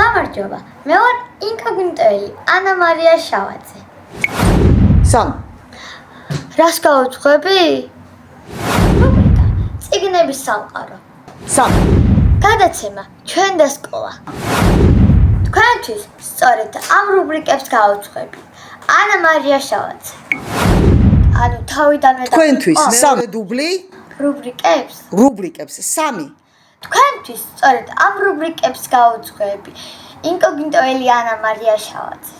გამარჯობა, მე ვარ ინკოგნიტოელი ანა მარია შავაძე. 3. რას გავუძღვები? რუბრიკა წიგნების სამყარო. 3. გადაცემა ჩვენ და სკოლა. თქვენთვის სწორედ ამ რუბრიკებს გავუძღვები ანა მარია შავაძე. ანუ თავიდანვე თქვენთვის სამი დუბლი რუბრიკებს 3. თქვენთვის სწორედ ამ რუბრიკებს გავუძღვები ინკოგნიტოელი ანა მარია შავაძე.